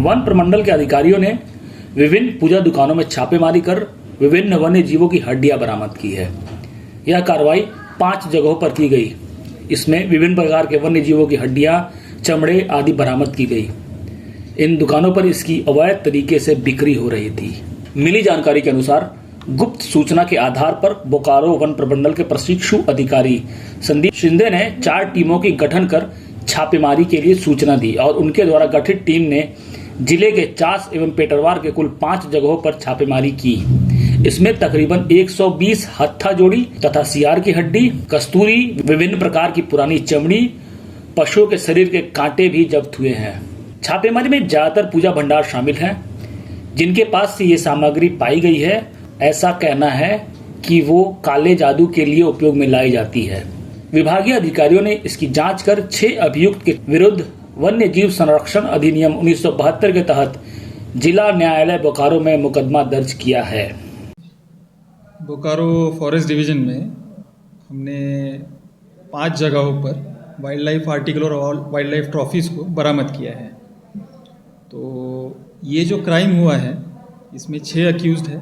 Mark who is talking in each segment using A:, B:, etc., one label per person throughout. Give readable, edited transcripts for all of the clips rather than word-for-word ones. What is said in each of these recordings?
A: One प्रमंडल के अधिकारियों ने विभिन्न पूजा दुकानों में छापेमारी कर विभिन्न वन्य जीवों की हड्डियां बरामद की है। यह कार्रवाई 5 जगहों पर की गई। इसमें विभिन्न प्रकार के वन्य जीवों की हड्डियां, चमड़े आदि बरामद की गई। इन दुकानों पर इसकी अवैध तरीके से बिक्री हो रही थी। मिली जानकारी के अनुसार गुप्त सूचना के आधार पर बोकारो वन प्रमंडल के प्रशिक्षु अधिकारी संदीप शिंदे ने 4 टीमों की गठन कर छापेमारी के लिए सूचना दी और उनके द्वारा गठित टीम ने जिले के चास एवं पेटरवार के कुल 5 जगहों पर छापेमारी की। इसमें तकरीबन 120 हत्था जोड़ी तथा सियार की हड्डी, कस्तूरी, विभिन्न प्रकार की पुरानी चमड़ी, पशुओं के शरीर के कांटे भी जब्त हुए हैं। छापेमारी में ज्यादातर पूजा भंडार शामिल हैं। जिनके पास से ये सामग्री पाई गई है, ऐसा कहना है कि वो काले जादू के लिए उपयोग में लाई जाती है। विभागीय अधिकारियों ने इसकी जांच कर 6 अभियुक्त के विरुद्ध वन्य जीव संरक्षण अधिनियम 1972 के तहत जिला न्यायालय बोकारो में मुकदमा दर्ज किया है।
B: बोकारो फॉरेस्ट डिवीजन में हमने 5 जगहों पर वाइल्ड लाइफ आर्टिकल और वाइल्ड लाइफ ट्रॉफीज़ को बरामद किया है। तो ये जो क्राइम हुआ है इसमें 6 अक्यूज़ड है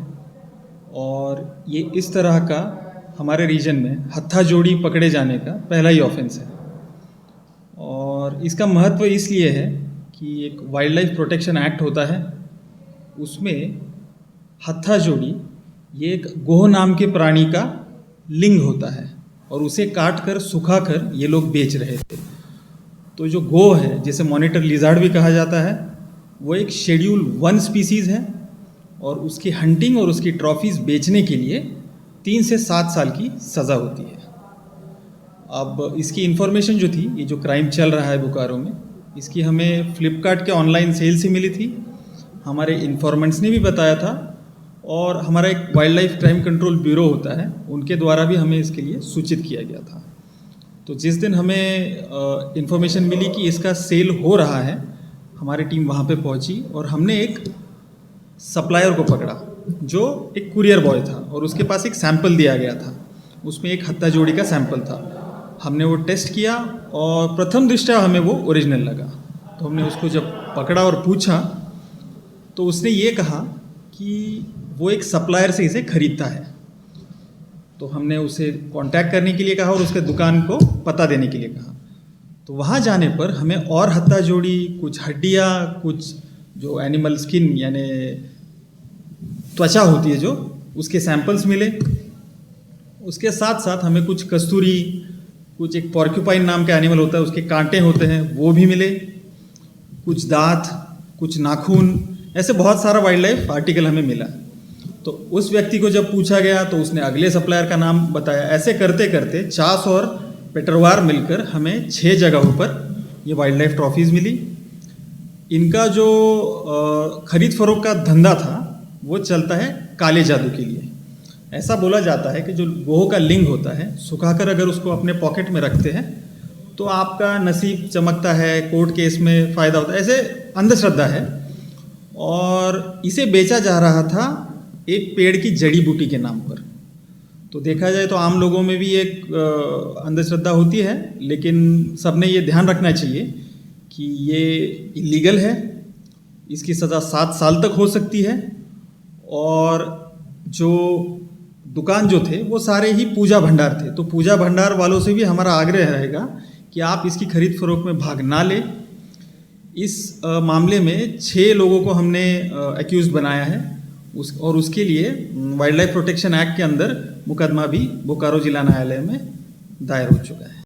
B: और ये इस तरह का हमारे रीजन में हत्था जोड़ी पकड़े जाने का पहला ही ऑफेंस है। और इसका महत्व इसलिए है कि एक वाइल्ड लाइफ प्रोटेक्शन एक्ट होता है, उसमें हत्था जोड़ी ये एक गोह नाम के प्राणी का लिंग होता है और उसे काट कर सुखा कर ये लोग बेच रहे थे। तो जो गोह है, जिसे मॉनिटर लिजार्ड भी कहा जाता है, वो एक शेड्यूल 1 स्पीसीज़ है और उसकी हंटिंग और उसकी ट्रॉफीज़ बेचने के लिए 3 से 7 साल की सज़ा होती है। अब इसकी इन्फॉर्मेशन जो थी, ये जो क्राइम चल रहा है बोकारो में, इसकी हमें फ्लिपकार्ट के ऑनलाइन सेल से मिली थी। हमारे इन्फॉर्मेंट्स ने भी बताया था और हमारा एक wild life crime control bureau होता है, उनके द्वारा भी हमें इसके लिए सूचित किया गया था। तो जिस दिन हमें इन्फॉर्मेशन मिली कि इसका सेल हो रहा है, हमारी टीम वहाँ पे पहुँची और हमने एक सप्लायर को पकड़ा जो एक कुरियर बॉय था और उसके पास एक सैंपल दिया गया था। उसमें एक हत्था जोड़ी का सैंपल था। हमने वो टेस्ट किया और प्रथम दृष्टया हमें वो ओरिजिनल लगा। तो हमने उसको जब पकड़ा और पूछा तो उसने ये कहा कि वो एक सप्लायर से इसे खरीदता है। तो हमने उसे कांटेक्ट करने के लिए कहा और उसके दुकान को पता देने के लिए कहा। तो वहाँ जाने पर हमें और हत्था जोड़ी, कुछ हड्डियाँ, कुछ जो एनिमल स्किन यानी त्वचा होती है जो, उसके सैंपल्स मिले। उसके साथ साथ हमें कुछ कस्तूरी, कुछ एक पॉर्क्यूपाइन नाम का एनिमल होता है, उसके कांटे होते हैं, वो भी मिले। कुछ दांत, कुछ नाखून, ऐसे बहुत सारा वाइल्ड लाइफ आर्टिकल हमें मिला। तो उस व्यक्ति को जब पूछा गया तो उसने अगले सप्लायर का नाम बताया। ऐसे करते करते चास और पेटरवार मिलकर हमें 6 जगहों पर ये वाइल्ड लाइफ ट्रॉफीज़ मिली। इनका जो खरीद फरोख्त का धंधा था वो चलता है काले जादू के लिए। ऐसा बोला जाता है कि जो गोह का लिंग होता है, सुखाकर अगर उसको अपने पॉकेट में रखते हैं तो आपका नसीब चमकता है, कोर्ट केस में फ़ायदा होता है। ऐसे अंधश्रद्धा है और इसे बेचा जा रहा था एक पेड़ की जड़ी बूटी के नाम पर। तो देखा जाए तो आम लोगों में भी एक अंधश्रद्धा होती है, लेकिन सबने ये ध्यान रखना चाहिए कि ये इलीगल है, इसकी सज़ा 7 साल तक हो सकती है। और जो दुकान जो थे वो सारे ही पूजा भंडार थे। तो पूजा भंडार वालों से भी हमारा आग्रह रहेगा कि आप इसकी खरीद फरोख्त में भाग ना लें। इस मामले में 6 लोगों को हमने एक्यूज़ बनाया है और उसके लिए वाइल्ड लाइफ प्रोटेक्शन एक्ट के अंदर मुकदमा भी बोकारो जिला न्यायालय में दायर हो चुका है।